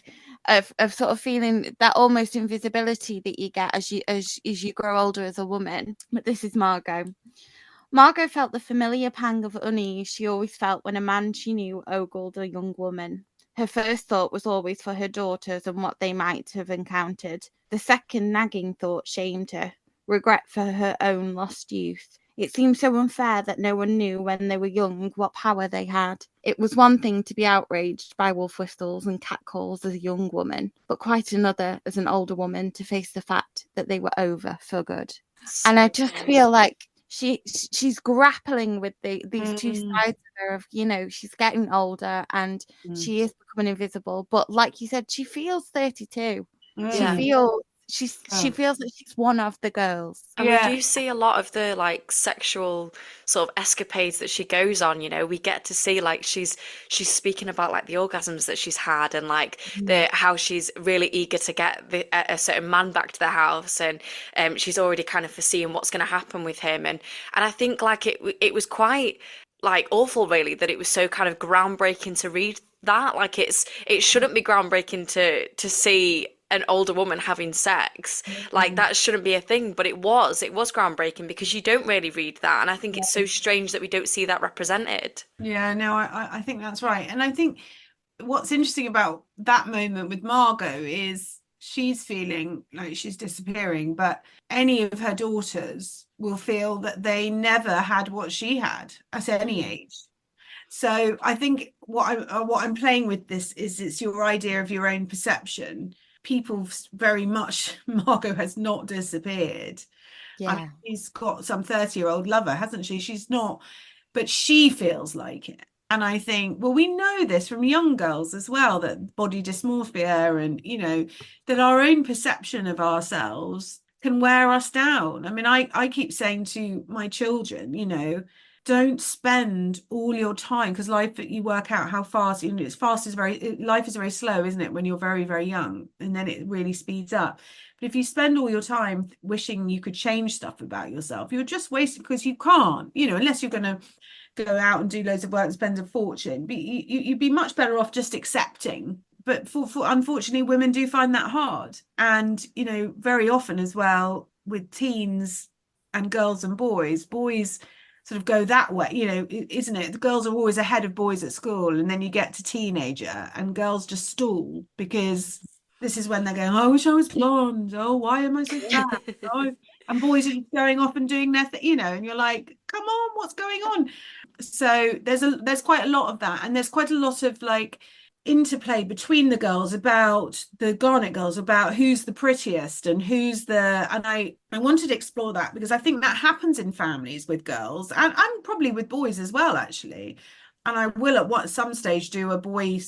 of sort of feeling that almost invisibility that you get as you grow older as a woman. But this is Margot. Margot felt the familiar pang of unease she always felt when a man she knew ogled a young woman. Her first thought was always for her daughters and what they might have encountered. The second nagging thought shamed her, regret for her own lost youth. It seemed so unfair that no one knew when they were young what power they had. It was one thing to be outraged by wolf whistles and catcalls as a young woman, but quite another as an older woman to face the fact that they were over for good. And I just feel like she's grappling with these two sides of her of, she's getting older and she is becoming invisible, but like you said, she feels 32. She feels that she's one of the girls. And we do see a lot of the like sexual sort of escapades that she goes on, we get to see like she's speaking about like the orgasms that she's had, and like how she's really eager to get a certain man back to the house, and she's already kind of foreseeing what's going to happen with him, and I think like it was quite like awful really that it was so kind of groundbreaking to read that. Like it shouldn't be groundbreaking to see an older woman having sex. Like that shouldn't be a thing, but it was groundbreaking because you don't really read that, and I think it's so strange that we don't see that represented. I think that's right. And I think what's interesting about that moment with Margot is she's feeling like she's disappearing, but any of her daughters will feel that they never had what she had at any age. So I think what I'm playing with this is it's your idea of your own perception. People very much, Margot has not disappeared. I mean, she's got some 30-year-old lover, hasn't she? She's not, but she feels like it. And I think, well, we know this from young girls as well, that body dysmorphia and, that our own perception of ourselves can wear us down. I mean, I keep saying to my children, don't spend all your time, because life, you work out how fast, life is very slow, isn't it, when you're very, very young, and then it really speeds up. But if you spend all your time wishing you could change stuff about yourself, you're just wasting, because you can't, unless you're going to go out and do loads of work and spend a fortune. But you'd be much better off just accepting. But for unfortunately, women do find that hard. And, very often as well with teens and girls and boys sort of go that way, isn't it? The girls are always ahead of boys at school, and then you get to teenager and girls just stall because this is when they're going, oh, I wish I was blonde. Oh, why am I so fat? Oh, and boys are just going off and doing their thing, and you're like, come on, what's going on? So there's quite a lot of that, and there's quite a lot of like interplay between the girls, about the Garnet girls, about who's the prettiest and who's the, and I wanted to explore that because I think that happens in families with girls, and probably with boys as well, actually. And I will at some stage do a boy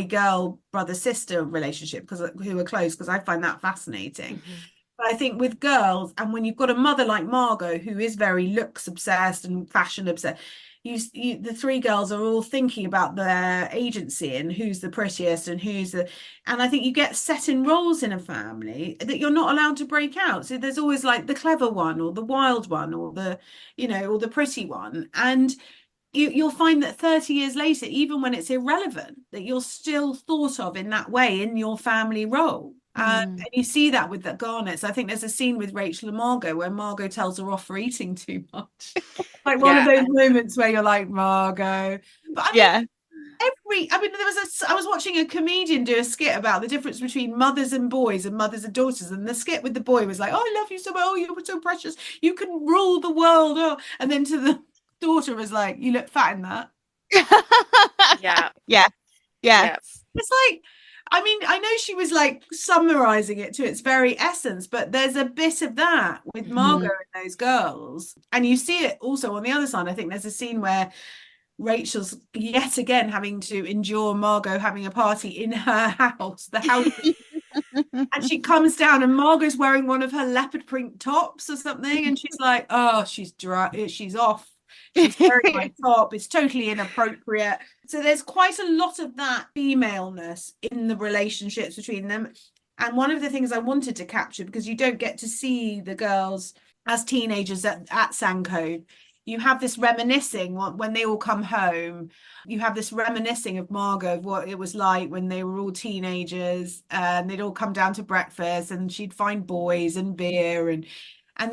girl brother sister relationship, because who are close, because I find that fascinating. But I think with girls, and when you've got a mother like Margot, who is very looks obsessed and fashion obsessed, the three girls are all thinking about their agency and who's the prettiest and and I think you get set in roles in a family that you're not allowed to break out. So there's always like the clever one, or the wild one, or or the pretty one. And you'll find that 30 years later, even when it's irrelevant, that you're still thought of in that way in your family role. And you see that with the Garnets. I think there's a scene with Rachel and Margot where Margot tells her off for eating too much. Like one of those moments where you're like, Margot. But I mean, I was watching a comedian do a skit about the difference between mothers and boys and mothers and daughters, and the skit with the boy was like, oh, I love you so much, oh, you were so precious, you can rule the world, oh. And then to the daughter was like, you look fat in that. Yeah. Yeah. It's like, I mean, I know she was like summarizing it to its very essence, but there's a bit of that with Margot and those girls. And you see it also on the other side. I think there's a scene where Rachel's yet again having to endure Margot having a party in her house, the house. And she comes down and Margot's wearing one of her leopard print tops or something. And she's like, oh, she's dry, she's off. She's wearing my top. It's totally inappropriate. So there's quite a lot of that femaleness in the relationships between them. And one of the things I wanted to capture, because you don't get to see the girls as teenagers at Sanko, you have this reminiscing when they all come home. You have this reminiscing of Margot, of what it was like when they were all teenagers, and they'd all come down to breakfast and she'd find boys and beer, and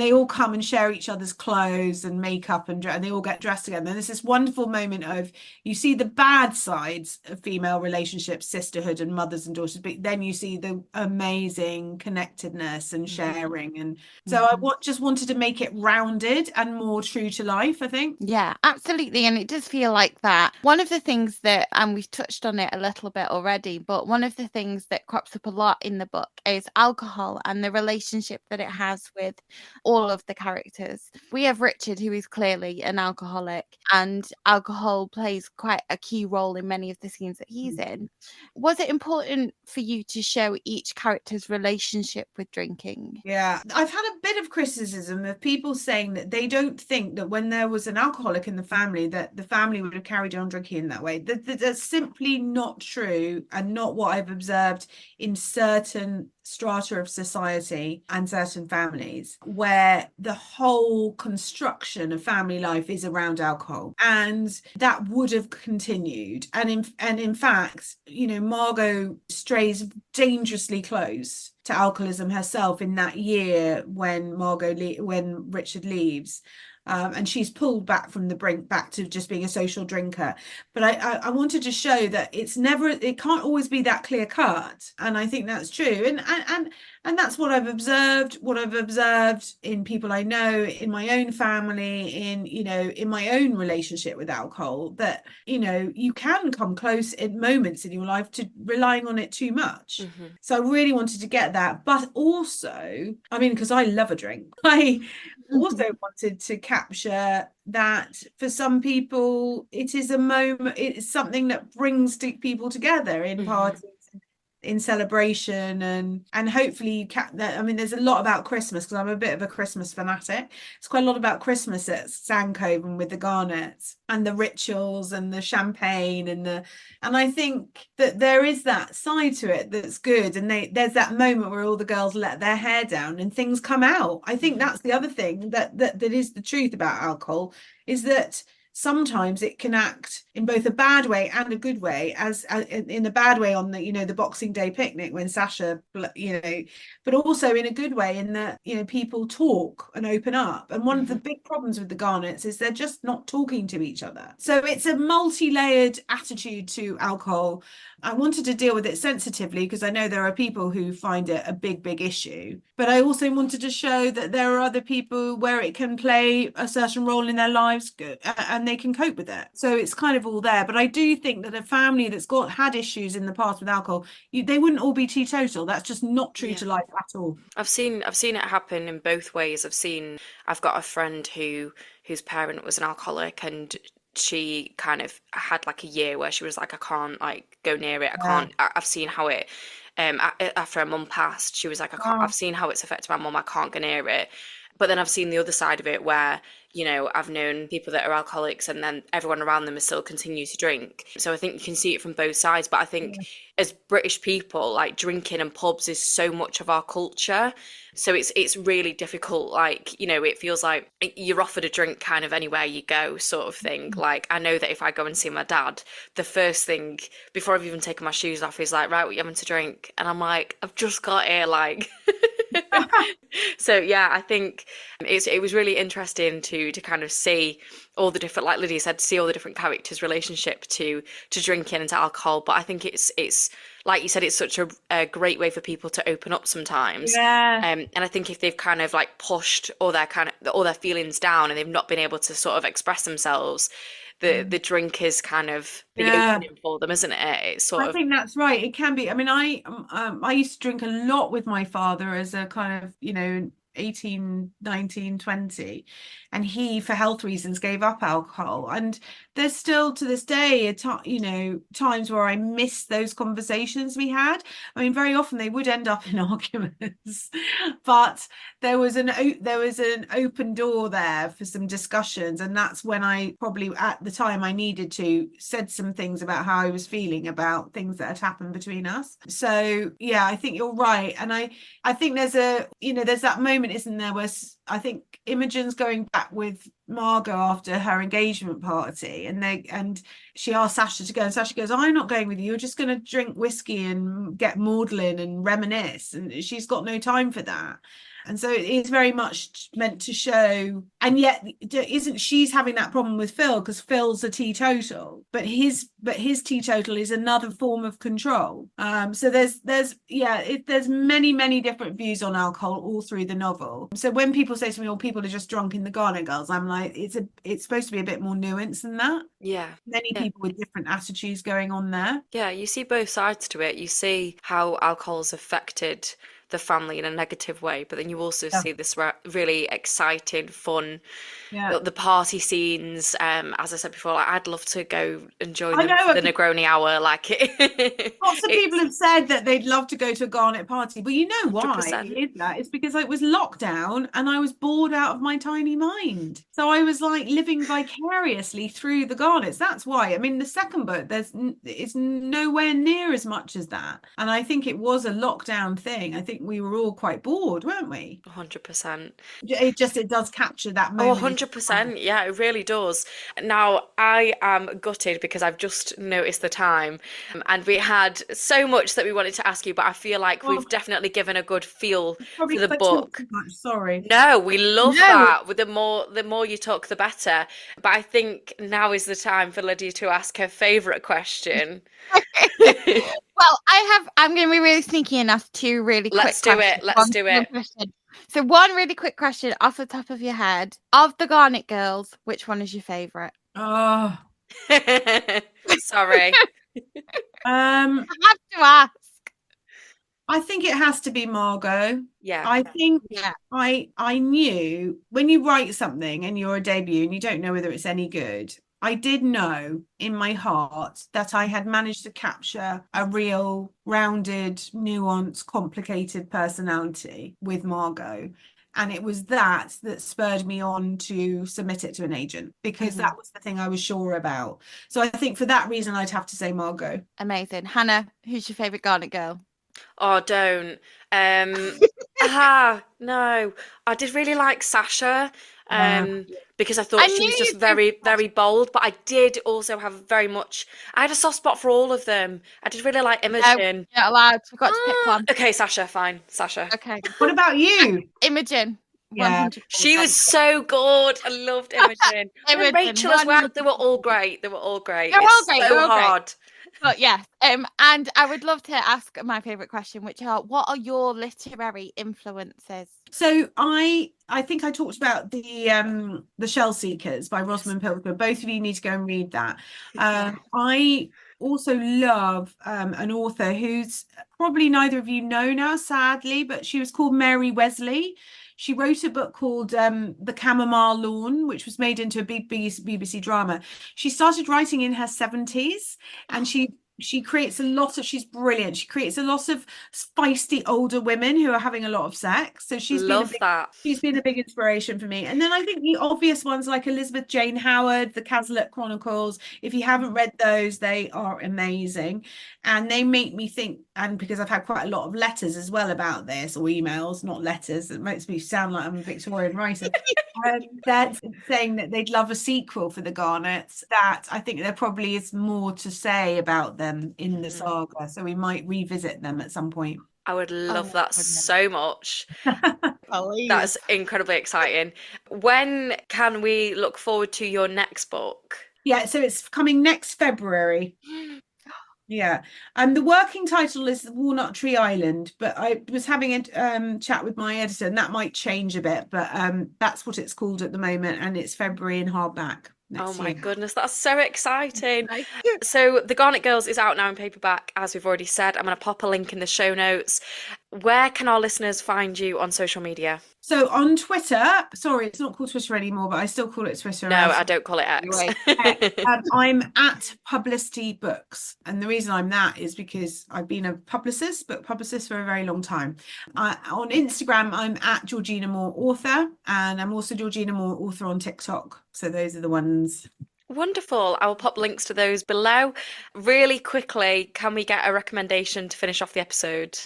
they all come and share each other's clothes and makeup, and they all get dressed together. And there's this wonderful moment of, you see the bad sides of female relationships, sisterhood and mothers and daughters, but then you see the amazing connectedness and sharing. And so I just wanted to make it rounded and more true to life, I think. Yeah, absolutely. And it does feel like that. One of the things that, and we've touched on it a little bit already, but one of the things that crops up a lot in the book is alcohol and the relationship that it has with all of the characters. We have Richard, who is clearly an alcoholic, and alcohol plays quite a key role in many of the scenes that he's in. Was it important for you to show each character's relationship with drinking? Yeah, I've had a bit of criticism of people saying that they don't think that when there was an alcoholic in the family, that the family would have carried on drinking in that way. That's simply not true, and not what I've observed in certain strata of society and certain families, where the whole construction of family life is around alcohol, and that would have continued. And in fact, Margot strays dangerously close to alcoholism herself in that year when when Richard leaves. And she's pulled back from the brink, back to just being a social drinker. But I wanted to show that it can't always be that clear cut. And I think that's true. And that's what I've observed in people I know, in my own family, in my own relationship with alcohol, that, you can come close in moments in your life to relying on it too much. So I really wanted to get that. But also, I mean, because I love a drink, I also wanted to capture that for some people it is a moment, it's something that brings people together in parties, in celebration, and hopefully you that. I mean, there's a lot about Christmas, because I'm a bit of a Christmas fanatic. It's quite a lot about Christmas at Sankoven with the Garnets, and the rituals and the champagne, and I think that there is that side to it that's good. And there's that moment where all the girls let their hair down and things come out. I think that's the other thing that is the truth about alcohol, is that sometimes it can act in both a bad way and a good way, as in the bad way on the Boxing Day picnic when Sasha, but also in a good way in that, people talk and open up. And one of the big problems with the Garnets is they're just not talking to each other. So it's a multi-layered attitude to alcohol. I wanted to deal with it sensitively because I know there are people who find it a big issue. But I also wanted to show that there are other people where it can play a certain role in their lives and they can cope with it. So it's kind of all there. But I do think that a family that's had issues in the past with alcohol, they wouldn't all be teetotal. That's just not true to life at all. I've seen it happen in both ways. I've got a friend whose parent was an alcoholic, and she kind of had like a year where she was like, I can't like go near it. I can't. I've seen how it. After her mum passed, she was like, I can't. I've seen how it's affected my mum. I can't go near it. But then I've seen the other side of it where, I've known people that are alcoholics and then everyone around them is still continue to drink. So I think you can see it from both sides. But I think as British people, like drinking and pubs is so much of our culture. So it's really difficult. Like, it feels like you're offered a drink kind of anywhere you go sort of thing. Like, I know that if I go and see my dad, the first thing before I've even taken my shoes off, he's like, right, what are you having to drink? And I'm like, I've just got here, like... So yeah, I think it was really interesting to kind of see all the different, like Lydia said, to see all the different characters' relationship to drinking and to alcohol. But I think it's like you said, it's such a great way for people to open up sometimes. Yeah. And I think if they've kind of like pushed all their feelings down and they've not been able to sort of express themselves, the drink is kind of the opening for them, isn't it? It's sort I of... think that's right. It can be. I mean, I used to drink a lot with my father as a kind of, 18, 19, 20. And he, for health reasons, gave up alcohol. And there's still to this day, times where I miss those conversations we had. I mean, very often they would end up in arguments, but there was an open door there for some discussions. And that's when I probably at the time I needed to said some things about how I was feeling about things that had happened between us. So yeah, I think you're right. And I think there's that moment, isn't there, where I think Imogen's going back with Margot after her engagement party, and she asked Sasha to go, and Sasha goes, I'm not going with you, you're just going to drink whiskey and get maudlin and reminisce, and she's got no time for that. And so it is very much meant to show, and yet isn't she's having that problem with Phil because Phil's a teetotal, but his teetotal is another form of control. So there's many different views on alcohol all through the novel. So when people say to me, "Oh, people are just drunk in the Garner Girls," I'm like, it's supposed to be a bit more nuanced than that. Yeah. Many people with different attitudes going on there. Yeah, you see both sides to it. You see how alcohol's affected the family in a negative way, but then you also see this really exciting, fun, the party scenes. As I said before, like, I'd love to go and join the Negroni Hour. Like, lots of people have said that they'd love to go to a Garnet party, but you know why 100%. is that? It's because it was lockdown and I was bored out of my tiny mind. So I was like living vicariously through the Garnets. That's why. I mean, the second book, it's nowhere near as much as that. And I think it was a lockdown thing. I think we were all quite bored, weren't we? 100%. It does capture that moment. Oh, 100%. Yeah, it really does. Now, I am gutted because I've just noticed the time, and we had so much that we wanted to ask you, but I feel like we've definitely given a good feel for the book. Sorry. No, we love that. The more you talk, the better. But I think now is the time for Lydia to ask her favourite question. Well, I'm going to be really sneaky and ask two really quick questions. Let's do it. So one really quick question off the top of your head. Of the Garnet Girls, which one is your favourite? Oh. Sorry. I have to ask. I think it has to be Margot. Yeah. I think I knew when you write something and you're a debut and you don't know whether it's any good, I did know in my heart that I had managed to capture a real rounded, nuanced, complicated personality with Margot. And it was that spurred me on to submit it to an agent because that was the thing I was sure about. So I think for that reason, I'd have to say Margot. Amazing. Hannah, who's your favourite Garnet Girl? Oh, don't. No. I did really like Sasha. Because I thought she was just very, very bold, but I did also have I had a soft spot for all of them. I did really like Imogen. No, you're allowed. We've got to pick one. Okay, Sasha, fine. Sasha. Okay. What about you? Imogen. Yeah. 100%. She was so good. I loved Imogen. And Rachel as well. They were all great. They're all great. So hard. But yes, and I would love to ask my favourite question, which are, what are your literary influences? So I think I talked about the Shell Seekers by Rosamund Pilgrim. Both of you need to go and read that. I also love an author who's probably neither of you know now, sadly, but she was called Mary Wesley. She wrote a book called The Chamomile Lawn, which was made into a big BBC drama. She started writing in her 70s, and she creates a lot of, she's brilliant. She creates a lot of feisty older women who are having a lot of sex. So Love that. she's been a big inspiration for me. And then I think the obvious ones like Elizabeth Jane Howard, the Cazalet Chronicles, if you haven't read those, they are amazing. And they make me think, and because I've had quite a lot of letters as well about this, or emails, not letters, it makes me sound like I'm a Victorian writer. That's saying that they'd love a sequel for the Garnets, that I think there probably is more to say about them in the saga. So we might revisit them at some point. I would love that so much. Please. That's incredibly exciting. When can we look forward to your next book? Yeah, so it's coming next February. Yeah, the working title is Walnut Tree Island, but I was having a chat with my editor, and that might change a bit, but that's what it's called at the moment, and it's February in hardback next Oh my year. goodness, that's so exciting. So The Garnet Girls is out now in paperback, as we've already said. I'm going to pop a link in the show notes. Where can our listeners find you on social media? So on Twitter, sorry, it's not called Twitter anymore, but I still call it Twitter. No, I don't call it X. I'm at Publicity Books. And the reason I'm that is because I've been a book publicist for a very long time. On Instagram, I'm at Georgina Moore Author, and I'm also Georgina Moore Author on TikTok. So those are the ones. Wonderful. I will pop links to those below. Really quickly, can we get a recommendation to finish off the episode?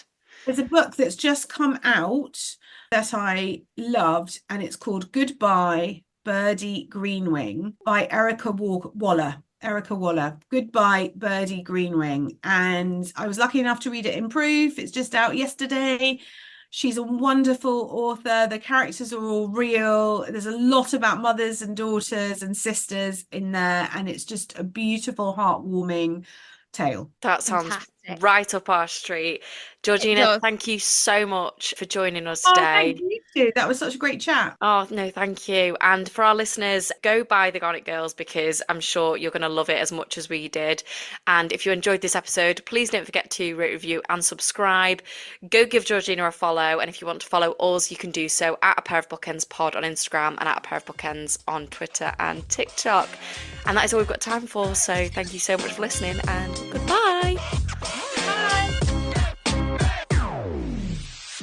There's a book that's just come out that I loved, and it's called Goodbye, Birdie Greenwing by Erica Waller. Goodbye, Birdie Greenwing. And I was lucky enough to read it in proof. It's just out yesterday. She's a wonderful author. The characters are all real. There's a lot about mothers and daughters and sisters in there, and it's just a beautiful, heartwarming tale. That sounds right up our street. Georgina, thank you so much for joining us today. Thank you too. That was such a great chat. Oh, no, thank you. And for our listeners, go buy The Garnet Girls, because I'm sure you're going to love it as much as we did. And if you enjoyed this episode, please don't forget to rate, review and subscribe. Go give Georgina a follow. And if you want to follow us, you can do so at A Pair of Bookends Pod on Instagram and at A Pair of Bookends on Twitter and TikTok. And that is all we've got time for. So thank you so much for listening, and goodbye.